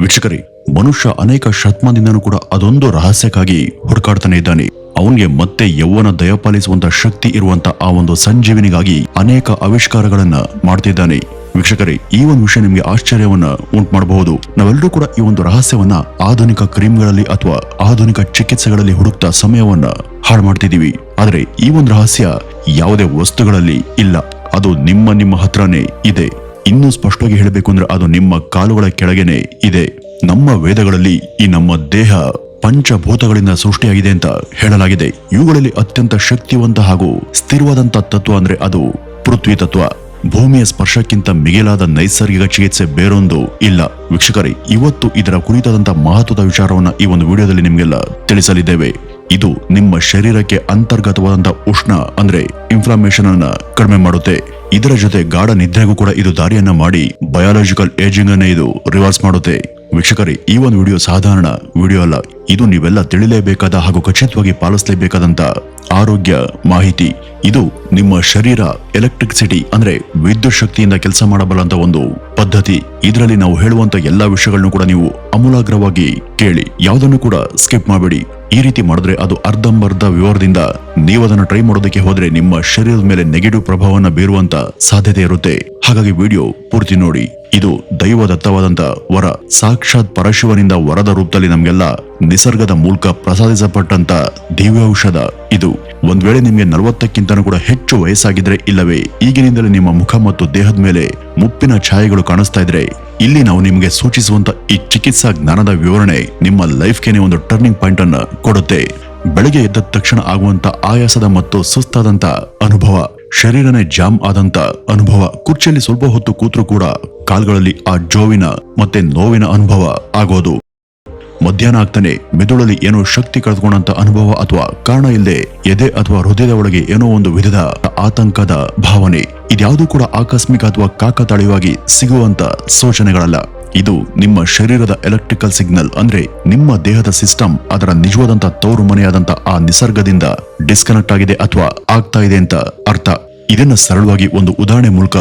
ವೀಕ್ಷಕರೇ, ಮನುಷ್ಯ ಅನೇಕ ಶತಮಾನದಿಂದನೂ ಕೂಡ ಅದೊಂದು ರಹಸ್ಯಕ್ಕಾಗಿ ಹುಡುಕಾಡ್ತಾನೆ ಇದ್ದಾನೆ. ಅವನಿಗೆ ಮತ್ತೆ ಯೌವನ ದಯಪಾಲಿಸುವಂತ ಶಕ್ತಿ ಇರುವಂತ ಆ ಒಂದು ಸಂಜೀವಿನಿಗಾಗಿ ಅನೇಕ ಆವಿಷ್ಕಾರಗಳನ್ನ ಮಾಡ್ತಿದ್ದಾನೆ. ವೀಕ್ಷಕರೇ, ಈ ಒಂದು ವಿಷಯ ನಿಮಗೆ ಆಶ್ಚರ್ಯವನ್ನ ಉಂಟು ಮಾಡಬಹುದು. ನಾವೆಲ್ಲರೂ ಕೂಡ ಈ ಒಂದು ರಹಸ್ಯವನ್ನ ಆಧುನಿಕ ಕ್ರೀಮ್ಗಳಲ್ಲಿ ಅಥವಾ ಆಧುನಿಕ ಚಿಕಿತ್ಸೆಗಳಲ್ಲಿ ಹುಡುಕ್ತಾ ಸಮಯವನ್ನ ಹಾಳು ಮಾಡ್ತಿದೀವಿ. ಆದ್ರೆ ಈ ಒಂದು ರಹಸ್ಯ ಯಾವುದೇ ವಸ್ತುಗಳಲ್ಲಿ ಇಲ್ಲ, ಅದು ನಿಮ್ಮ ಹತ್ರನೇ ಇದೆ. ಇನ್ನೂ ಸ್ಪಷ್ಟವಾಗಿ ಹೇಳಬೇಕು ಅಂದ್ರೆ ಅದು ನಿಮ್ಮ ಕಾಲುಗಳ ಕೆಳಗೇನೆ ಇದೆ. ನಮ್ಮ ವೇದಗಳಲ್ಲಿ ಈ ನಮ್ಮ ದೇಹ ಪಂಚಭೂತಗಳಿಂದ ಸೃಷ್ಟಿಯಾಗಿದೆ ಅಂತ ಹೇಳಲಾಗಿದೆ. ಇವುಗಳಲ್ಲಿ ಅತ್ಯಂತ ಶಕ್ತಿವಂತ ಹಾಗೂ ಸ್ಥಿರವಾದಂತ ತತ್ವ ಅಂದ್ರೆ ಅದು ಪೃಥ್ವಿ ತತ್ವ. ಭೂಮಿಯ ಸ್ಪರ್ಶಕ್ಕಿಂತ ಮಿಗಿಲಾದ ನೈಸರ್ಗಿಕ ಚಿಕಿತ್ಸೆ ಬೇರೊಂದು ಇಲ್ಲ. ವೀಕ್ಷಕರೇ, ಇವತ್ತು ಇದರ ಕುರಿತಾದಂತ ಮಹತ್ವದ ವಿಚಾರವನ್ನ ಈ ಒಂದು ವಿಡಿಯೋದಲ್ಲಿ ನಿಮ್ಗೆಲ್ಲ ತಿಳಿಸಲಿದ್ದೇವೆ. ಇದು ನಿಮ್ಮ ಶರೀರಕ್ಕೆ ಅಂತರ್ಗತವಾದಂತ ಉಷ್ಣ ಅಂದ್ರೆ ಇನ್ಫ್ಲಾಮೇಷನ್ ಅನ್ನ ಕಡಿಮೆ ಮಾಡುತ್ತೆ. ಇದರ ಜೊತೆ ಗಾಢ ನಿದ್ರೆಗೂ ಕೂಡ ಇದು ದಾರಿಯನ್ನ ಮಾಡಿ ಬಯಾಲಜಿಕಲ್ ಏಜಿಂಗ್ ಅನ್ನ ಇದು ರಿವರ್ಸ್ ಮಾಡುತ್ತೆ. ವೀಕ್ಷಕರೇ, ಈ ಒಂದು ವಿಡಿಯೋ ಸಾಧಾರಣ ವಿಡಿಯೋ ಅಲ್ಲ. ಇದು ನೀವೆಲ್ಲ ತಿಳಿಯಲೇಬೇಕಾದ ಹಾಗೂ ಖಚಿತವಾಗಿ ಪಾಲಿಸಲೇಬೇಕಾದಂತ ಆರೋಗ್ಯ ಮಾಹಿತಿ. ಇದು ನಿಮ್ಮ ಶರೀರ ಎಲೆಕ್ಟ್ರಿಸಿಟಿ ಅಂದ್ರೆ ವಿದ್ಯುತ್ ಶಕ್ತಿಯಿಂದ ಕೆಲಸ ಮಾಡಬಲ್ಲಂತ ಒಂದು ಪದ್ಧತಿ. ಇದರಲ್ಲಿ ನಾವು ಹೇಳುವಂತ ಎಲ್ಲಾ ವಿಷಯಗಳನ್ನು ಕೂಡ ನೀವು ಅಮೂಲಾಗ್ರವಾಗಿ ಕೇಳಿ, ಯಾವುದನ್ನು ಕೂಡ ಸ್ಕಿಪ್ ಮಾಡಬೇಡಿ. ಈ ರೀತಿ ಮಾಡಿದ್ರೆ ಅದು ಅರ್ಧಂಬರ್ಧ ವಿವರದಿಂದ ನೀವು ಅದನ್ನು ಟ್ರೈ ಮಾಡೋದಕ್ಕೆ ಹೋದ್ರೆ ನಿಮ್ಮ ಶರೀರದ ಮೇಲೆ ನೆಗೆಟಿವ್ ಪ್ರಭಾವನ ಬೀರುವಂತ ಸಾಧ್ಯತೆ ಇರುತ್ತೆ. ಹಾಗಾಗಿ ವಿಡಿಯೋ ಪೂರ್ತಿ ನೋಡಿ. ಇದು ದೈವದತ್ತವಾದಂತ ವರ, ಸಾಕ್ಷಾತ್ ಪರಶಿವನಿಂದ ವರದ ರೂಪದಲ್ಲಿ ನಮ್ಗೆಲ್ಲ ನಿಸರ್ಗದ ಮೂಲಕ ಪ್ರಸಾದಿಸಲ್ಪಟ್ಟಂತ ದಿವ್ಯೌಷಧ ಇದು. ಒಂದ್ ವೇಳೆ ನಿಮ್ಗೆ 40ಕ್ಕಿಂತನೂ ಕೂಡ ಹೆಚ್ಚು ವಯಸ್ಸಾಗಿದ್ರೆ, ಇಲ್ಲವೇ ಈಗಿನಿಂದಲೇ ನಿಮ್ಮ ಮುಖ ಮತ್ತು ದೇಹದ ಮೇಲೆ ಮುಪ್ಪಿನ ಛಾಯೆಗಳು ಕಾಣಿಸ್ತಾ ಇದ್ರೆ, ಇಲ್ಲಿ ನಾವು ನಿಮ್ಗೆ ಸೂಚಿಸುವಂತ ಈ ಚಿಕಿತ್ಸಾ ಜ್ಞಾನದ ವಿವರಣೆ ನಿಮ್ಮ ಲೈಫ್ಗೆ ಒಂದು ಟರ್ನಿಂಗ್ ಪಾಯಿಂಟ್ ಅನ್ನ ಕೊಡುತ್ತೆ. ಬೆಳಗ್ಗೆ ಎದ್ದ ತಕ್ಷಣ ಆಗುವಂತ ಆಯಾಸದ ಮತ್ತು ಸುಸ್ತಾದಂತ ಅನುಭವ, ಶರೀರನೇ ಜಾಮ್ ಆದಂತ ಅನುಭವ, ಕುರ್ಚಿಯಲ್ಲಿ ಸ್ವಲ್ಪ ಹೊತ್ತು ಕೂತ್ರು ಕೂಡ ಕಾಲ್ಗಳಲ್ಲಿ ಆ ಜೋವಿನ ಮತ್ತೆ ನೋವಿನ ಅನುಭವ ಆಗೋದು, ಮಧ್ಯಾಹ್ನ ಆಗ್ತಾನೆ ಮೆದುಳಲ್ಲಿ ಏನೋ ಶಕ್ತಿ ಕಳೆದುಕೊಂಡಂತ ಅನುಭವ ಅಥವಾ ಕಾರಣ ಇಲ್ಲದೆ ಎದೆ ಅಥವಾ ಹೃದಯದ ಒಳಗೆ ಏನೋ ಒಂದು ವಿಧದ ಆತಂಕದ ಭಾವನೆ. ಇದ್ಯಾವುದೂ ಕೂಡ ಆಕಸ್ಮಿಕ ಅಥವಾ ಕಾಕತಾಳೀಯವಾಗಿ ಸಿಗುವಂತ ಸೂಚನೆಗಳಲ್ಲ. ಇದು ನಿಮ್ಮ ಶರೀರದ ಎಲೆಕ್ಟ್ರಿಕಲ್ ಸಿಗ್ನಲ್ ಅಂದ್ರೆ ನಿಮ್ಮ ದೇಹದ ಸಿಸ್ಟಮ್ ಅದರ ನಿಜವಾದಂತ ತವರು ಮನೆಯಾದಂತ ಆ ನಿಸರ್ಗದಿಂದ ಡಿಸ್ಕನೆಕ್ಟ್ ಆಗಿದೆ ಅಥವಾ ಆಗ್ತಾ ಇದೆ ಅಂತ ಅರ್ಥ. ಇದನ್ನ ಸರಳವಾಗಿ ಒಂದು ಉದಾಹರಣೆ ಮೂಲಕ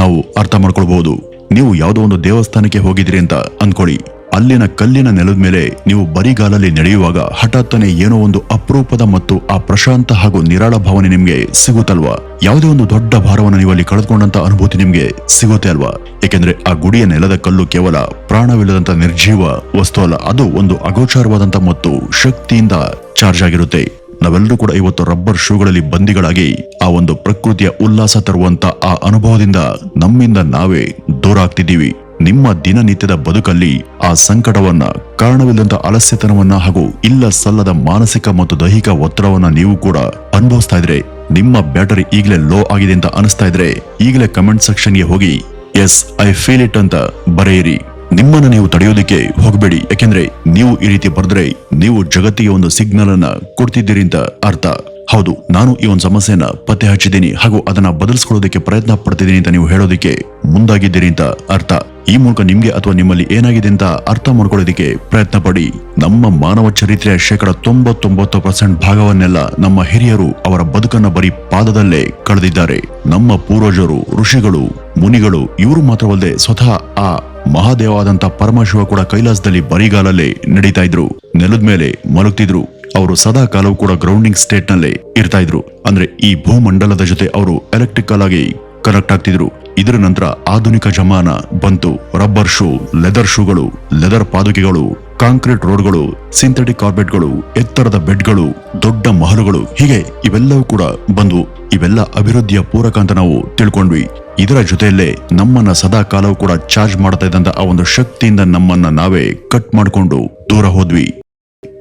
ನಾವು ಅರ್ಥ ಮಾಡ್ಕೊಳ್ಬಹುದು. ನೀವು ಯಾವುದೋ ಒಂದು ದೇವಸ್ಥಾನಕ್ಕೆ ಹೋಗಿದ್ರಿ ಅಂತ ಅನ್ಕೊಳ್ಳಿ. ಅಲ್ಲಿನ ಕಲ್ಲಿನ ನೆಲದ ಮೇಲೆ ನೀವು ಬರಿಗಾಲಲ್ಲಿ ನಡೆಯುವಾಗ ಹಠಾತ್ತನೆ ಏನೋ ಒಂದು ಅಪರೂಪದ ಮತ್ತು ಆ ಪ್ರಶಾಂತ ಹಾಗೂ ನಿರಾಳ ಭಾವನೆ ನಿಮ್ಗೆ ಸಿಗುತ್ತಲ್ವಾ? ಯಾವುದೇ ಒಂದು ದೊಡ್ಡ ಭಾರವನ್ನು ನೀವು ಅಲ್ಲಿ ಕಳೆದುಕೊಂಡಂತ ಅನುಭೂತಿ ನಿಮ್ಗೆ ಸಿಗುತ್ತೆ ಅಲ್ವಾ? ಯಾಕೆಂದ್ರೆ ಆ ಗುಡಿಯ ನೆಲದ ಕಲ್ಲು ಕೇವಲ ಪ್ರಾಣವಿಲ್ಲದಂತ ನಿರ್ಜೀವ ವಸ್ತು ಅಲ್ಲ, ಅದು ಒಂದು ಅಗೋಚರವಾದಂತ ಮತ್ತು ಶಕ್ತಿಯಿಂದ ಚಾರ್ಜ್ ಆಗಿರುತ್ತೆ. ನಾವೆಲ್ಲರೂ ಕೂಡ ಇವತ್ತು ರಬ್ಬರ್ ಶೂಗಳಲ್ಲಿ ಬಂದಿಗಳಾಗಿ ಆ ಒಂದು ಪ್ರಕೃತಿಯ ಉಲ್ಲಾಸ ತರುವಂತ ಆ ಅನುಭವದಿಂದ ನಮ್ಮಿಂದ ನಾವೇ ದೂರ ಆಗ್ತಿದ್ದೀವಿ. ನಿಮ್ಮ ದಿನನಿತ್ಯದ ಬದುಕಲ್ಲಿ ಆ ಸಂಕಟವನ್ನ, ಕಾರಣವಿಲ್ಲದಂತ ಅಲಸ್ಯತನವನ್ನ ಹಾಗೂ ಇಲ್ಲ ಸಲ್ಲದ ಮಾನಸಿಕ ಮತ್ತು ದೈಹಿಕ ಒತ್ತಡವನ್ನ ನೀವು ಕೂಡ ಅನುಭವಿಸ್ತಾ ಇದ್ರೆ, ನಿಮ್ಮ ಬ್ಯಾಟರಿ ಈಗಲೇ ಲೋ ಆಗಿದೆ ಅಂತ ಅನಿಸ್ತಾ ಇದ್ರೆ, ಈಗಲೇ ಕಮೆಂಟ್ ಸೆಕ್ಷನ್ಗೆ ಹೋಗಿ ಎಸ್ ಐ ಫೀಲ್ ಇಟ್ ಅಂತ ಬರೆಯಿರಿ. ನಿಮ್ಮನ್ನ ನೀವು ತಡೆಯೋದಕ್ಕೆ ಹೋಗಬೇಡಿ. ಯಾಕೆಂದ್ರೆ ನೀವು ಈ ರೀತಿ ಬರೆದ್ರೆ ನೀವು ಜಗತ್ತಿಗೆ ಒಂದು ಸಿಗ್ನಲ್ ಅನ್ನ ಕೊಡ್ತಿದ್ದೀರಿ ಅಂತ ಅರ್ಥ. ಹೌದು, ನಾನು ಈ ಒಂದು ಸಮಸ್ಯೆನ ಪತ್ತೆ ಹಚ್ಚಿದ್ದೀನಿ ಹಾಗೂ ಅದನ್ನ ಬದಲಿಸ್ಕೊಳ್ಳೋದಕ್ಕೆ ಪ್ರಯತ್ನ ಪಡ್ತಿದ್ದೀನಿ ಅಂತ ನೀವು ಹೇಳೋದಕ್ಕೆ ಮುಂದಾಗಿದ್ದೀರಿ ಅಂತ ಅರ್ಥ. ಈ ಮೂಲಕ ನಿಮ್ಗೆ ಅಥವಾ ನಿಮ್ಮಲ್ಲಿ ಏನಾಗಿದೆ ಅಂತ ಅರ್ಥ ಮಾಡ್ಕೊಳ್ಳೋದಕ್ಕೆ ಪ್ರಯತ್ನ ಪಡಿ. ನಮ್ಮ ಮಾನವ ಚರಿತ್ರೆಯ 99% ಭಾಗವನ್ನೆಲ್ಲ ನಮ್ಮ ಹಿರಿಯರು ಅವರ ಬದುಕನ್ನ ಬರೀ ಪಾದದಲ್ಲೇ ಕಳೆದಿದ್ದಾರೆ. ನಮ್ಮ ಪೂರ್ವಜರು, ಋಷಿಗಳು, ಮುನಿಗಳು ಇವರು ಮಾತ್ರವಲ್ಲದೆ ಸ್ವತಃ ಆ ಮಹಾದೇವಾದಂತ ಪರಮಶಿವ ಕೂಡ ಕೈಲಾಸದಲ್ಲಿ ಬರಿಗಾಲಲ್ಲೇ ನಡೀತಾ ಇದ್ರು, ನೆಲದ ಮೇಲೆ ಮಲಗ್ತಿದ್ರು. ಅವರು ಸದಾ ಕಾಲವೂ ಕೂಡ ಗ್ರೌಂಡಿಂಗ್ ಸ್ಟೇಟ್ ನಲ್ಲೇ ಇರ್ತಾ ಇದ್ರು. ಅಂದ್ರೆ ಈ ಭೂಮಂಡಲದ ಜೊತೆ ಅವರು ಎಲೆಕ್ಟ್ರಿಕಲ್ ಆಗಿ ಕನೆಕ್ಟ್ ಆಗ್ತಿದ್ರು. ಇದರ ನಂತರ ಆಧುನಿಕ ಜಮಾನ ಬಂತು. ರಬ್ಬರ್ ಶೂ, ಲೆದರ್ ಶೂಗಳು, ಲೆದರ್ ಪಾದುಕೆಗಳು, ಕಾಂಕ್ರೀಟ್ ರೋಡ್ಗಳು, ಸಿಂಥೆಟಿಕ್ ಕಾರ್ಪೆಟ್ಗಳು, ಎತ್ತರದ ಬೆಡ್ಗಳು, ದೊಡ್ಡ ಮಹಲುಗಳು, ಹೀಗೆ ಇವೆಲ್ಲವೂ ಕೂಡ ಬಂದ್ವು. ಇವೆಲ್ಲ ಅಭಿವೃದ್ಧಿಯ ಪೂರಕ ಅಂತ ನಾವು ತಿಳ್ಕೊಂಡ್ವಿ. ಇದರ ಜೊತೆಯಲ್ಲೇ ನಮ್ಮನ್ನ ಸದಾ ಕಾಲವೂ ಕೂಡ ಚಾರ್ಜ್ ಮಾಡ್ತಾ ಇದ್ದಂತ ಆ ಒಂದು ಶಕ್ತಿಯಿಂದ ನಮ್ಮನ್ನ ನಾವೇ ಕಟ್ ಮಾಡ್ಕೊಂಡು ದೂರ ಹೋದ್ವಿ.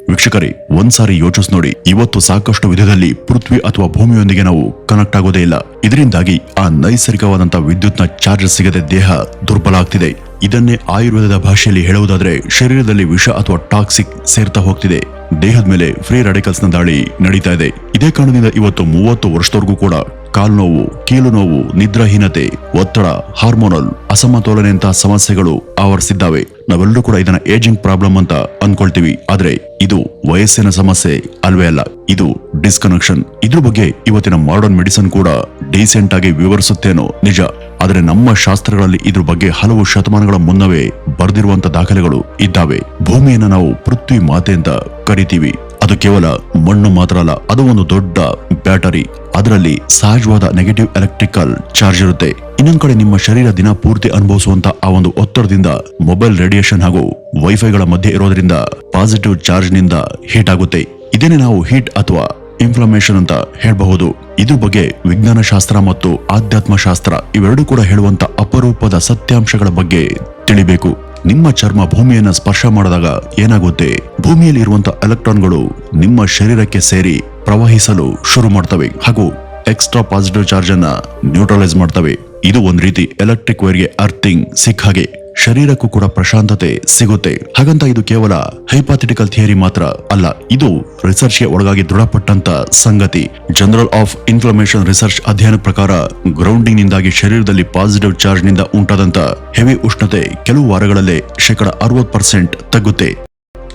ವೀಕ್ಷಕರೇ, ಒಂದ್ಸಾರಿ ಯೋಚಿಸ್ ನೋಡಿ, ಇವತ್ತು ಸಾಕಷ್ಟು ವಿಧದಲ್ಲಿ ಪೃಥ್ವಿ ಅಥವಾ ಭೂಮಿಯೊಂದಿಗೆ ನಾವು ಕನೆಕ್ಟ್ ಆಗೋದೇ ಇಲ್ಲ. ಇದರಿಂದಾಗಿ ಆ ನೈಸರ್ಗಿಕವಾದಂತಹ ವಿದ್ಯುತ್ನ ಚಾರ್ಜ್ ಸಿಗದೆ ದೇಹ ದುರ್ಬಲ ಆಗ್ತಿದೆ. ಇದನ್ನೇ ಆಯುರ್ವೇದದ ಭಾಷೆಯಲ್ಲಿ ಹೇಳುವುದಾದ್ರೆ ಶರೀರದಲ್ಲಿ ವಿಷ ಅಥವಾ ಟಾಕ್ಸಿಕ್ ಸೇರ್ತಾ ಹೋಗ್ತಿದೆ. ದೇಹದ ಮೇಲೆ ಫ್ರೀ ರಾಡಿಕಲ್ಸ್ ನ ದಾಳಿ ನಡೀತಾ ಇದೆ. ಇದೇ ಕಾರಣದಿಂದ ಇವತ್ತು 30 ವರ್ಷದವರೆಗೂ ಕೂಡ ಕಾಲು ನೋವು, ಕೀಲು ನೋವು, ನಿದ್ರಾಹೀನತೆ, ಒತ್ತಡ, ಹಾರ್ಮೋನಲ್ ಅಸಮತೋಲನೆಯಂತಹ ಸಮಸ್ಯೆಗಳು ಆವರಿಸಿದ್ದಾವೆ. ನಾವೆಲ್ಲರೂ ಕೂಡ ಇದನ್ನ ಏಜಿಂಗ್ ಪ್ರಾಬ್ಲಮ್ ಅಂತ ಅನ್ಕೊಳ್ತೀವಿ. ಆದ್ರೆ ಇದು ವಯಸ್ಸಿನ ಸಮಸ್ಯೆ ಅಲ್ವೇ ಅಲ್ಲ, ಇದು ಡಿಸ್ಕನೆಕ್ಷನ್. ಇದ್ರ ಬಗ್ಗೆ ಇವತ್ತಿನ ಮಾಡರ್ನ್ ಮೆಡಿಸಿನ್ ಕೂಡ ಡೀಸೆಂಟ್ ಆಗಿ ವಿವರಿಸುತ್ತೇನೋ ನಿಜ, ಆದ್ರೆ ನಮ್ಮ ಶಾಸ್ತ್ರಗಳಲ್ಲಿ ಇದ್ರ ಬಗ್ಗೆ ಹಲವು ಶತಮಾನಗಳ ಮುನ್ನವೇ ಬರೆದಿರುವಂತ ದಾಖಲೆಗಳು ಇದ್ದಾವೆ. ಭೂಮಿಯನ್ನ ನಾವು ಪೃಥ್ವಿ ಮಾತೆ ಅಂತ ಕರಿತೀವಿ. ಅದು ಕೇವಲ ಮಣ್ಣು ಮಾತ್ರ ಅಲ್ಲ, ಅದು ಒಂದು ದೊಡ್ಡ ಬ್ಯಾಟರಿ. ಅದರಲ್ಲಿ ಸಹಜವಾದ ನೆಗೆಟಿವ್ ಎಲೆಕ್ಟ್ರಿಕಲ್ ಚಾರ್ಜ್ ಇರುತ್ತೆ. ಇನ್ನೊಂದ್ ಕಡೆ ನಿಮ್ಮ ಶರೀರ ದಿನ ಪೂರ್ತಿ ಅನುಭವಿಸುವಂತ ಆ ಒಂದು ಒತ್ತಡದಿಂದ ಮೊಬೈಲ್ ರೇಡಿಯೇಷನ್ ಹಾಗೂ ವೈಫೈಗಳ ಮಧ್ಯೆ ಇರೋದ್ರಿಂದ ಪಾಸಿಟಿವ್ ಚಾರ್ಜ್ ನಿಂದ ಹೀಟ್ ಆಗುತ್ತೆ. ಇದನ್ನೇ ನಾವು ಹೀಟ್ ಅಥವಾ ಇನ್ಫ್ಲಮೇಷನ್ ಅಂತ ಹೇಳಬಹುದು. ಇದ್ರ ಬಗ್ಗೆ ವಿಜ್ಞಾನ ಶಾಸ್ತ್ರ ಮತ್ತು ಆಧ್ಯಾತ್ಮ ಶಾಸ್ತ್ರ ಇವೆರಡೂ ಕೂಡ ಹೇಳುವಂತ ಅಪರೂಪದ ಸತ್ಯಾಂಶಗಳ ಬಗ್ಗೆ ತಿಳಿಬೇಕು. ನಿಮ್ಮ ಚರ್ಮ ಭೂಮಿಯನ್ನ ಸ್ಪರ್ಶ ಮಾಡಿದಾಗ ಏನಾಗುತ್ತೆ? ಭೂಮಿಯಲ್ಲಿ ಇರುವಂತ ಎಲೆಕ್ಟ್ರಾನ್ಗಳು ನಿಮ್ಮ ಶರೀರಕ್ಕೆ ಸೇರಿ ಪ್ರವಹಿಸಲು ಶುರು ಮಾಡ್ತವೆ ಹಾಗೂ ಎಕ್ಸ್ಟ್ರಾ ಪಾಸಿಟಿವ್ ಚಾರ್ಜ್ ಅನ್ನ ನ್ಯೂಟ್ರಲೈಸ್ ಮಾಡ್ತವೆ. ಇದು ಒಂದ್ ರೀತಿ ಎಲೆಕ್ಟ್ರಿಕ್ ವೈರ್ಗೆ ಅರ್ಥಿಂಗ್ ಸಿಕ್ಕ ಹಾಗೆ. ಶರೀರಕ್ಕೂ ಕೂಡ ಪ್ರಶಾಂತತೆ ಸಿಗುತ್ತೆ. ಹಾಗಂತ ಇದು ಕೇವಲ ಹೈಪಾಥೆಟಿಕಲ್ ಥಿಯರಿ ಮಾತ್ರ ಅಲ್ಲ, ಇದು ರಿಸರ್ಚ್ಗೆ ಒಳಗಾಗಿ ದೃಢಪಟ್ಟಂತ ಸಂಗತಿ. ಜರ್ನಲ್ ಆಫ್ ಇನ್ಫ್ಲಮೇಷನ್ ರಿಸರ್ಚ್ ಅಧ್ಯಯನ ಪ್ರಕಾರ ಗ್ರೌಂಡಿಂಗ್ ನಿಂದಾಗಿ ಶರೀರದಲ್ಲಿ ಪಾಸಿಟಿವ್ ಚಾರ್ಜ್ ನಿಂದ ಉಂಟಾದಂತ ಹೆವಿ ಉಷ್ಣತೆ ಕೆಲವು ವಾರಗಳಲ್ಲೇ 60% ತಗ್ಗುತ್ತೆ.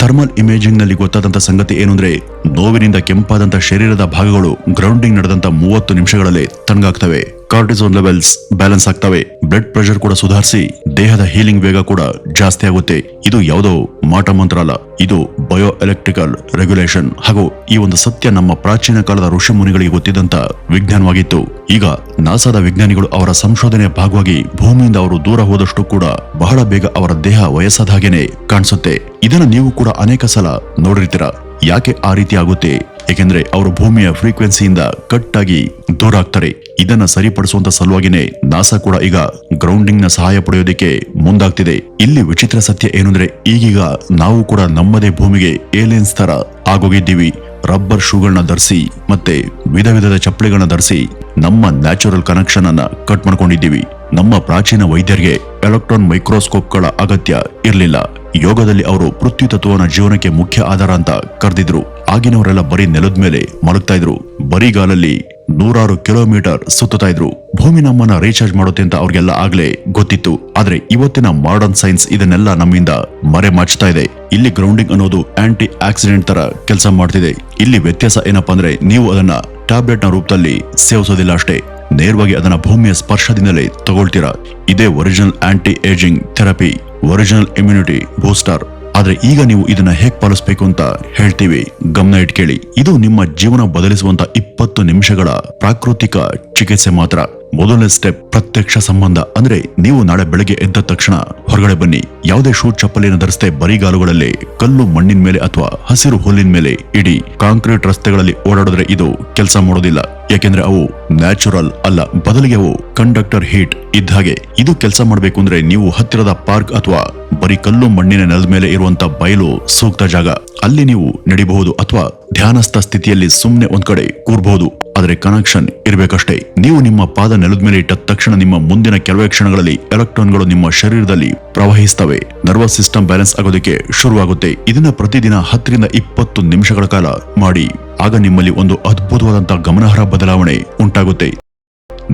ಥರ್ಮಲ್ ಇಮೇಜಿಂಗ್ ನಲ್ಲಿ ಗೊತ್ತಾದಂತ ಸಂಗತಿ ಏನು ಅಂದ್ರೆ, ನೋವಿನಿಂದ ಕೆಂಪಾದಂತ ಶರೀರದ ಭಾಗಗಳು ಗ್ರೌಂಡಿಂಗ್ ನಡೆದಂತ 30 ನಿಮಿಷಗಳಲ್ಲೇ ತಣ್ಣಗಾಗ್ತವೆ. ಕಾರ್ಟಿಸೋಲ್ ಲೆವೆಲ್ಸ್ ಬ್ಯಾಲೆನ್ಸ್ ಆಗ್ತವೆ. ಬ್ಲಡ್ ಪ್ರೆಷರ್ ಕೂಡ ಸುಧಾರಿಸಿ ದೇಹದ ಹೀಲಿಂಗ್ ವೇಗ ಕೂಡ ಜಾಸ್ತಿ ಆಗುತ್ತೆ. ಇದು ಯಾವುದೋ ಮಾಟ ಮಂತ್ರ ಅಲ್ಲ, ಇದು ಬಯೋ ಎಲೆಕ್ಟ್ರಿಕಲ್ ರೆಗ್ಯುಲೇಷನ್. ಹಾಗೂ ಈ ಒಂದು ಸತ್ಯ ನಮ್ಮ ಪ್ರಾಚೀನ ಕಾಲದ ಋಷಿ ಮುನಿಗಳಿಗೆ ಗೊತ್ತಿದ್ದಂತ ವಿಜ್ಞಾನವಾಗಿತ್ತು. ಈಗ ನಾಸಾದ ವಿಜ್ಞಾನಿಗಳು ಅವರ ಸಂಶೋಧನೆಯ ಭಾಗವಾಗಿ ಭೂಮಿಯಿಂದ ಅವರು ದೂರ ಹೋದಷ್ಟು ಕೂಡ ಬಹಳ ಬೇಗ ಅವರ ದೇಹ ವಯಸ್ಸಾದ ಹಾಗೇನೆ ಕಾಣಿಸುತ್ತೆ. ಇದನ್ನ ನೀವು ಕೂಡ ಅನೇಕ ಸಲ ನೋಡಿರ್ತೀರ. ಯಾಕೆ ಆ ರೀತಿ ಆಗುತ್ತೆ? ಏಕೆಂದ್ರೆ ಅವರು ಭೂಮಿಯ ಫ್ರೀಕ್ವೆನ್ಸಿಯಿಂದ ಕಟ್ ಆಗಿ ದೂರ ಆಗ್ತಾರೆ. ಇದನ್ನ ಸರಿಪಡಿಸುವಂತ ಸಲುವಾಗಿನೇ ನಾಸಾ ಕೂಡ ಈಗ ಗ್ರೌಂಡಿಂಗ್ ನ ಸಹಾಯ ಪಡೆಯೋದಕ್ಕೆ ಮುಂದಾಗ್ತಿದೆ. ಇಲ್ಲಿ ವಿಚಿತ್ರ ಸತ್ಯ ಏನಂದ್ರೆ, ಈಗೀಗ ನಾವು ಕೂಡ ನಮ್ಮದೇ ಭೂಮಿಗೆ ಏಲಿಯನ್ಸ್ ತರ ಆಗೋಗಿದ್ದೀವಿ. ರಬ್ಬರ್ ಶೂಗಳನ್ನ ಧರಿಸಿ ಮತ್ತೆ ವಿಧ ವಿಧದ ಚಪ್ಪಲಿಗಳನ್ನ ಧರಿಸಿ ನಮ್ಮ ನ್ಯಾಚುರಲ್ ಕನೆಕ್ಷನ್ ಅನ್ನ ಕಟ್ ಮಾಡ್ಕೊಂಡಿದ್ದೀವಿ. ನಮ್ಮ ಪ್ರಾಚೀನ ವೈದ್ಯರಿಗೆ ಎಲೆಕ್ಟ್ರಾನ್ ಮೈಕ್ರೋಸ್ಕೋಪ್ಗಳ ಅಗತ್ಯ ಇರಲಿಲ್ಲ. ಯೋಗದಲ್ಲಿ ಅವರು ಪೃಥ್ವಿ ತತ್ವನ ಜೀವನಕ್ಕೆ ಮುಖ್ಯ ಆಧಾರ ಅಂತ ಕರೆದಿದ್ರು. ಆಗಿನವರೆಲ್ಲ ಬರೀ ನೆಲದ ಮೇಲೆ ಮಲಗ್ತಾ ಇದ್ರು. ಬರಿಗಾಲಲ್ಲಿ 100 ಕಿಲೋಮೀಟರ್ ಸುತ್ತಾ ಇದ್ರು. ಭೂಮಿ ನಮ್ಮನ್ನ ರೀಚಾರ್ಜ್ ಮಾಡುತ್ತೆ ಅಂತ ಅವ್ರಿಗೆಲ್ಲ ಆಗ್ಲೇ ಗೊತ್ತಿತ್ತು. ಆದ್ರೆ ಇವತ್ತಿನ ಮಾಡರ್ನ್ ಸೈನ್ಸ್ ಇದನ್ನೆಲ್ಲ ನಮ್ಮಿಂದ ಮರೆ ಮಾಚ್ತಾ ಇದೆ. ಇಲ್ಲಿ ಗ್ರೌಂಡಿಂಗ್ ಅನ್ನೋದು ಆಂಟಿ ಆಕ್ಸಿಡೆಂಟ್ ತರ ಕೆಲಸ ಮಾಡ್ತಿದೆ. ಇಲ್ಲಿ ವ್ಯತ್ಯಾಸ ಏನಪ್ಪಾ ಅಂದ್ರೆ, ನೀವು ಅದನ್ನ ಟ್ಯಾಬ್ಲೆಟ್ ನ ರೂಪದಲ್ಲಿ ಸೇವಿಸೋದಿಲ್ಲ ಅಷ್ಟೇ, ನೇರವಾಗಿ ಅದನ್ನ ಭೂಮಿಯ ಸ್ಪರ್ಶದಿಂದಲೇ ತಗೊಳ್ತೀರಾ. ಇದೇ original aunty ageing therapy, original immunity booster. ಆದ್ರೆ ಈಗ ನೀವು ಇದನ್ನ ಹೇಗ್ ಪಾಲಿಸಬೇಕು ಅಂತ ಹೇಳ್ತೀವಿ. ಗಮನ ಇಟ್ಕೇಳಿ, ಇದು ನಿಮ್ಮ ಜೀವನ ಬದಲಿಸುವಂತ 20 ನಿಮಿಷಗಳ ಪ್ರಾಕೃತಿಕ ಚಿಕಿತ್ಸೆ ಮಾತ್ರ. ಮೊದಲನೇ ಸ್ಟೆಪ್ ಪ್ರತ್ಯಕ್ಷ ಸಂಬಂಧ. ಅಂದ್ರೆ ನೀವು ನಾಳೆ ಬೆಳಗ್ಗೆ ಎದ್ದ ತಕ್ಷಣ ಹೊರಗಡೆ ಬನ್ನಿ. ಯಾವುದೇ ಶೂ ಚಪ್ಪಲಿಯನ್ನು ಧರಿಸದೆ ಬರಿಗಾಲುಗಳಲ್ಲಿ ಕಲ್ಲು ಮಣ್ಣಿನ ಮೇಲೆ ಅಥವಾ ಹಸಿರು ಹುಲ್ಲಿನ ಮೇಲೆ ಇಡಿ. ಕಾಂಕ್ರೀಟ್ ರಸ್ತೆಗಳಲ್ಲಿ ಓಡಾಡಿದ್ರೆ ಇದು ಕೆಲಸ ಮಾಡೋದಿಲ್ಲ. ಯಾಕೆಂದ್ರೆ ಅವು ನ್ಯಾಚುರಲ್ ಅಲ್ಲ, ಬದಲಿಗೆ ಅವು ಕಂಡಕ್ಟರ್ ಹೀಟ್ ಇದ್ದ ಹಾಗೆ. ಇದು ಕೆಲಸ ಮಾಡಬೇಕು ಅಂದ್ರೆ ನೀವು ಹತ್ತಿರದ ಪಾರ್ಕ್ ಅಥವಾ ಬರೀ ಕಲ್ಲು ಮಣ್ಣಿನ ನೆಲದ ಮೇಲೆ ಇರುವಂತ ಬಯಲು ಸೂಕ್ತ ಜಾಗ. ಅಲ್ಲಿ ನೀವು ನಡಿಬಹುದು ಅಥವಾ ಧ್ಯಾನಸ್ಥ ಸ್ಥಿತಿಯಲ್ಲಿ ಸುಮ್ನೆ ಒಂದ್ ಕಡೆ ಕೂರ್ಬಹುದು. ಆದ್ರೆ ಕನೆಕ್ಷನ್ ಇರ್ಬೇಕಷ್ಟೇ. ನೀವು ನಿಮ್ಮ ಪಾದ ನೆಲದ ಮೇಲೆ ಇಟ್ಟ ತಕ್ಷಣ ನಿಮ್ಮ ಮುಂದಿನ ಕೆಲವೇ ಕ್ಷಣಗಳಲ್ಲಿ ಎಲೆಕ್ಟ್ರಾನ್ಗಳು ನಿಮ್ಮ ಶರೀರದಲ್ಲಿ ಪ್ರವಹಿಸ್ತವೆ. ನರ್ವಸ್ ಸಿಸ್ಟಮ್ ಬ್ಯಾಲೆನ್ಸ್ ಆಗೋದಕ್ಕೆ ಶುರುವಾಗುತ್ತೆ. ಇದನ್ನ ಪ್ರತಿದಿನ 10 ರಿಂದ 20 ನಿಮಿಷಗಳ ಕಾಲ ಮಾಡಿ. ಆಗ ನಿಮ್ಮಲ್ಲಿ ಒಂದು ಅದ್ಭುತವಾದಂತಹ ಗಮನಾರ್ಹ ಬದಲಾವಣೆ ಉಂಟಾಗುತ್ತೆ.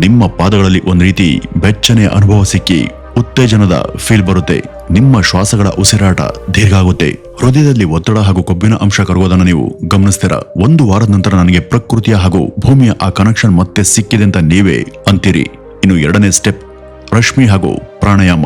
ನಿಮ್ಮ ಪಾದಗಳಲ್ಲಿ ಒಂದ್ ರೀತಿ ಬೆಚ್ಚನೆಯ ಅನುಭವ ಸಿಕ್ಕಿ ಉತ್ತೇಜನದ ಫೀಲ್ ಬರುತ್ತೆ. ನಿಮ್ಮ ಶ್ವಾಸಗಳ ಉಸಿರಾಟ ದೀರ್ಘ ಆಗುತ್ತೆ. ಹೃದಯದಲ್ಲಿ ಒತ್ತಡ ಹಾಗೂ ಕೊಬ್ಬಿನ ಅಂಶ ಕರಗೋದನ್ನು ನೀವು ಗಮನಿಸ್ತೀರಾ. 1 ವಾರದ ನಂತರ ನನಗೆ ಪ್ರಕೃತಿಯ ಹಾಗೂ ಭೂಮಿಯ ಆ ಕನೆಕ್ಷನ್ ಮತ್ತೆ ಸಿಕ್ಕಿದೆ ಅಂತ ನೀವೇ ಅಂತೀರಿ. ಇನ್ನು 2ನೇ ಸ್ಟೆಪ್ ರಶ್ಮಿ ಹಾಗೂ ಪ್ರಾಣಾಯಾಮ.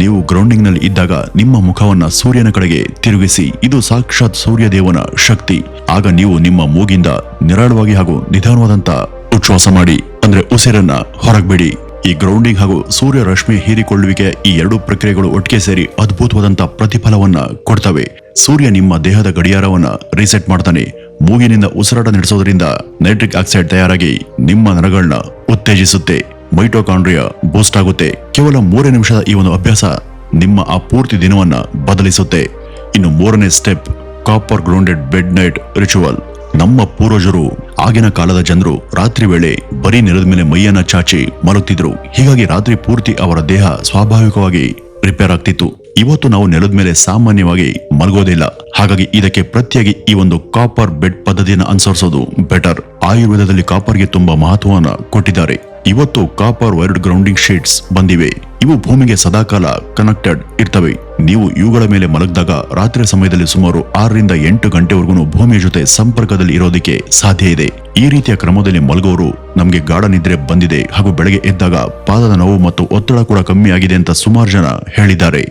ನೀವು ಗ್ರೌಂಡಿಂಗ್ ನಲ್ಲಿ ಇದ್ದಾಗ ನಿಮ್ಮ ಮುಖವನ್ನ ಸೂರ್ಯನ ಕಡೆಗೆ ತಿರುಗಿಸಿ. ಇದು ಸಾಕ್ಷಾತ್ ಸೂರ್ಯದೇವನ ಶಕ್ತಿ. ಆಗ ನೀವು ನಿಮ್ಮ ಮೂಗಿಂದ ನಿರಾಳವಾಗಿ ಹಾಗೂ ನಿಧಾನವಾದಂತ ಉಚ್ಛ್ವಾಸ ಮಾಡಿ. ಅಂದ್ರೆ ಉಸಿರನ್ನ ಹೊರಗ್ಬಿಡಿ. ಈ ಗ್ರೌಂಡಿಂಗ್ ಹಾಗೂ ಸೂರ್ಯ ರಶ್ಮಿ ಹೀರಿಕೊಳ್ಳುವಿಕೆ, ಈ 2 ಪ್ರಕ್ರಿಯೆಗಳು ಒಟ್ಟಿಗೆ ಸೇರಿ ಅದ್ಭುತವಾದಂತ ಪ್ರತಿಫಲವನ್ನ ಕೊಡ್ತವೆ. ಸೂರ್ಯ ನಿಮ್ಮ ದೇಹದ ಗಡಿಯಾರವನ್ನ ರೀಸೆಟ್ ಮಾಡ್ತಾನೆ. ಮೂಗಿನಿಂದ ಉಸಿರಾಟ ನಡೆಸೋದ್ರಿಂದ ನೈಟ್ರಿಕ್ ಆಕ್ಸೈಡ್ ತಯಾರಾಗಿ ನಿಮ್ಮ ನರಗಳನ್ನ ಉತ್ತೇಜಿಸುತ್ತೆ. ಮೈಟೋಕಾಂಡ್ರಿಯಾ ಬೂಸ್ಟ್ ಆಗುತ್ತೆ. ಕೇವಲ 3 ನಿಮಿಷದ ಈ ಒಂದು ಅಭ್ಯಾಸ ನಿಮ್ಮ ಆ ಪೂರ್ತಿ ದಿನವನ್ನ ಬದಲಿಸುತ್ತೆ. ಇನ್ನು 3ನೇ step copper grounded bed night ritual. ನಮ್ಮ ಪೂರ್ವಜರು, ಆಗಿನ ಕಾಲದ ಜನರು ರಾತ್ರಿ ವೇಳೆ ಬರೀ ನೆಲದ ಮೇಲೆ ಮೈಯನ್ನ ಚಾಚಿ ಮಲಗ್ತಿದ್ರು. ಹೀಗಾಗಿ ರಾತ್ರಿ ಪೂರ್ತಿ ಅವರ ದೇಹ ಸ್ವಾಭಾವಿಕವಾಗಿ ರಿಪೇರ್ ಆಗ್ತಿತ್ತು. ಇವತ್ತು ನಾವು ನೆಲದ ಮೇಲೆ ಸಾಮಾನ್ಯವಾಗಿ ಮಲಗೋದಿಲ್ಲ. ಹಾಗಾಗಿ ಇದಕ್ಕೆ ಪ್ರತಿಯಾಗಿ ಈ ಒಂದು ಕಾಪರ್ ಬೆಡ್ ಪದ್ಧತಿಯನ್ನು ಅನುಸರಿಸೋದು ಬೆಟರ್. ಆಯುರ್ವೇದದಲ್ಲಿ ಕಾಪರ್ಗೆ ತುಂಬಾ ಮಹತ್ವವನ್ನ ಕೊಟ್ಟಿದ್ದಾರೆ. ಇವತ್ತು ಕಾಪರ್ ವೈರ್ಡ್ ಗ್ರೌಂಡಿಂಗ್ ಶೀಟ್ಸ್ ಬಂದಿವೆ. ಇವು ಭೂಮಿಗೆ ಸದಾಕಾಲ ಕನೆಕ್ಟೆಡ್ ಇರ್ತವೆ. ನೀವು ಇವುಗಳ ಮೇಲೆ ಮಲಗಿದಾಗ ರಾತ್ರಿ ಸಮಯದಲ್ಲಿ ಸುಮಾರು 6 ರಿಂದ 8 ಗಂಟೆವರೆಗೂ ಭೂಮಿಯ ಜೊತೆ ಸಂಪರ್ಕದಲ್ಲಿ ಇರೋದಕ್ಕೆ ಸಾಧ್ಯ ಇದೆ. ಈ ರೀತಿಯ ಕ್ರಮದಲ್ಲಿ ಮಲಗೋರು ನಮ್ಗೆ ಗಾಢ ನಿದ್ರೆ ಬಂದಿದೆ ಹಾಗೂ ಬೆಳಗ್ಗೆ ಎದ್ದಾಗ ಪಾದದ ನೋವು ಮತ್ತು ಒತ್ತಡ ಕೂಡ ಕಮ್ಮಿ ಆಗಿದೆ ಅಂತ ಸುಮಾರು ಜನ ಹೇಳಿದ್ದಾರೆ.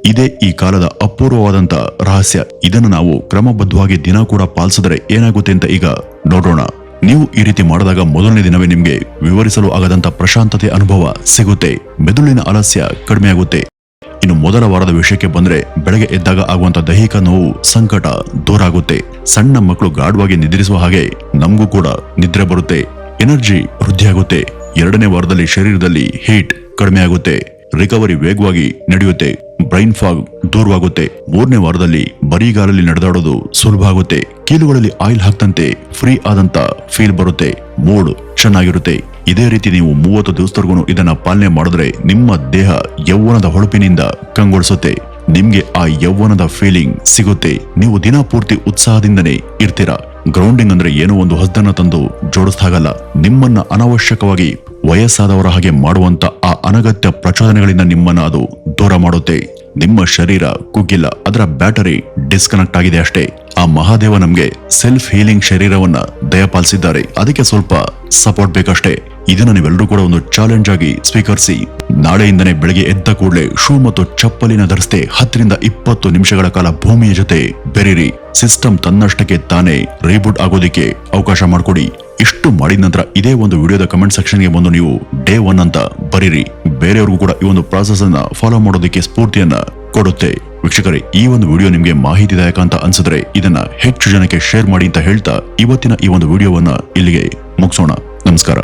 ಇದೇ ಈ ಕಾಲದ ಅಪೂರ್ವವಾದಂತ ರಹಸ್ಯ. ಇದನ್ನು ನಾವು ಕ್ರಮಬದ್ಧವಾಗಿ ದಿನ ಕೂಡ ಪಾಲಿಸಿದ್ರೆ ಏನಾಗುತ್ತೆ ಅಂತ ಈಗ ನೋಡೋಣ. ನೀವು ಈ ರೀತಿ ಮಾಡಿದಾಗ ಮೊದಲನೇ ದಿನವೇ ನಿಮ್ಗೆ ವಿವರಿಸಲು ಆಗದಂತ ಪ್ರಶಾಂತತೆ ಅನುಭವ ಸಿಗುತ್ತೆ. ಮೆದುಳಿನ ಆಲಸ್ಯ ಕಡಿಮೆ ಆಗುತ್ತೆ. ಇನ್ನು ಮೊದಲ ವಾರದ ವಿಷಯಕ್ಕೆ ಬಂದ್ರೆ, ಬೆಳಗ್ಗೆ ಎದ್ದಾಗ ಆಗುವಂತ ದೈಹಿಕ ನೋವು, ಸಂಕಟ ದೂರ ಆಗುತ್ತೆ. ಸಣ್ಣ ಮಕ್ಕಳು ಗಾಢವಾಗಿ ನಿದ್ರಿಸುವ ಹಾಗೆ ನಮಗೂ ಕೂಡ ನಿದ್ರೆ ಬರುತ್ತೆ. ಎನರ್ಜಿ ವೃದ್ಧಿಯಾಗುತ್ತೆ. ಎರಡನೇ ವಾರದಲ್ಲಿ ಶರೀರದಲ್ಲಿ ಹೀಟ್ ಕಡಿಮೆ ಆಗುತ್ತೆ. ರಿಕವರಿ ವೇಗವಾಗಿ ನಡೆಯುತ್ತೆ. ಬ್ರೈನ್ ಫಾಗ್ ದೂರವಾಗುತ್ತೆ. ಮೂರನೇ ವಾರದಲ್ಲಿ ಬರಿಗಾಲಲ್ಲಿ ನಡೆದಾಡೋದು ಸುಲಭ ಆಗುತ್ತೆ. ಕೀಲುಗಳಲ್ಲಿ ಆಯಿಲ್ ಹಾಕ್ತಂತೆ ಫ್ರೀ ಆದಂತ ಫೀಲ್ ಬರುತ್ತೆ. ಮೂಡ್ ಚೆನ್ನಾಗಿರುತ್ತೆ. ಇದೇ ರೀತಿ ನೀವು 30 ದಿವಸದವರೆಗೂ ಇದನ್ನ ಪಾಲನೆ ಮಾಡಿದ್ರೆ ನಿಮ್ಮ ದೇಹ ಯೌವನದ ಹೊಳಪಿನಿಂದ ಕಂಗೊಳಿಸುತ್ತೆ. ನಿಮ್ಗೆ ಆ ಯೌವನದ ಫೀಲಿಂಗ್ ಸಿಗುತ್ತೆ. ನೀವು ದಿನ ಪೂರ್ತಿ ಉತ್ಸಾಹದಿಂದನೇ ಇರ್ತೀರಾ. ಗ್ರೌಂಡಿಂಗ್ ಅಂದ್ರೆ ಏನೋ ಒಂದು ಹೊಸದನ್ನ ತಂದು ಜೋಡಿಸ್ದಾಗಲ್ಲ. ನಿಮ್ಮನ್ನ ಅನಾವಶ್ಯಕವಾಗಿ ವಯಸ್ಸಾದವರ ಹಾಗೆ ಮಾಡುವಂತ ಆ ಅನಗತ್ಯ ಪ್ರಚೋದನೆಗಳಿಂದ ನಿಮ್ಮನ್ನ ಅದು ದೂರ ಮಾಡುತ್ತೆ. ನಿಮ್ಮ ಶರೀರ ಕುಗ್ಗಿಲ್ಲ, ಅದರ ಬ್ಯಾಟರಿ ಡಿಸ್ಕನೆಕ್ಟ್ ಆಗಿದೆ ಅಷ್ಟೇ. ಆ ಮಹಾದೇವ ನಮ್ಗೆ ಸೆಲ್ಫ್ ಹೀಲಿಂಗ್ ಶರೀರವನ್ನ ದಯಪಾಲಿಸಿದ್ದಾರೆ. ಅದಕ್ಕೆ ಸ್ವಲ್ಪ ಸಪೋರ್ಟ್ ಬೇಕಷ್ಟೇ. ಇದನ್ನ ನೀವೆಲ್ಲರೂ ಕೂಡ ಒಂದು ಚಾಲೆಂಜ್ ಆಗಿ ಸ್ವೀಕರಿಸಿ. ನಾಳೆಯಿಂದನೇ ಬೆಳಗ್ಗೆ ಎದ್ದ ಕೂಡಲೇ ಶೂ ಮತ್ತು ಚಪ್ಪಲಿನ ಧರಿಸದೆ 10 ರಿಂದ 20 ನಿಮಿಷಗಳ ಕಾಲ ಭೂಮಿಯ ಜೊತೆ ಬೆರೀರಿ. ಸಿಸ್ಟಮ್ ತನ್ನಷ್ಟಕ್ಕೆ ತಾನೇ ರೀಬೂಟ್ ಆಗೋದಿಕ್ಕೆ ಅವಕಾಶ ಮಾಡಿಕೊಡಿ. ಇಷ್ಟು ಮಾಡಿದ ನಂತರ ಇದೇ ಒಂದು ವಿಡಿಯೋದ ಕಮೆಂಟ್ ಸೆಕ್ಷನ್ಗೆ ಬಂದು ನೀವು ಡೇ 1 ಅಂತ ಬರೀರಿ. ಬೇರೆಯವ್ರಿಗೂ ಕೂಡ ಈ ಒಂದು ಪ್ರಾಸೆಸ್ ಅನ್ನ ಫಾಲೋ ಮಾಡೋದಕ್ಕೆ ಸ್ಫೂರ್ತಿಯನ್ನ ಕೊಡುತ್ತೆ. ವೀಕ್ಷಕರೇ, ಈ ಒಂದು ವಿಡಿಯೋ ನಿಮ್ಗೆ ಮಾಹಿತಿದಾಯಕ ಅಂತ ಅನ್ಸಿದ್ರೆ ಇದನ್ನ ಹೆಚ್ಚು ಜನಕ್ಕೆ ಶೇರ್ ಮಾಡಿ ಅಂತ ಹೇಳ್ತಾ ಇವತ್ತಿನ ಈ ಒಂದು ವಿಡಿಯೋವನ್ನ ಇಲ್ಲಿಗೆ ಮುಗಿಸೋಣ. ನಮಸ್ಕಾರ.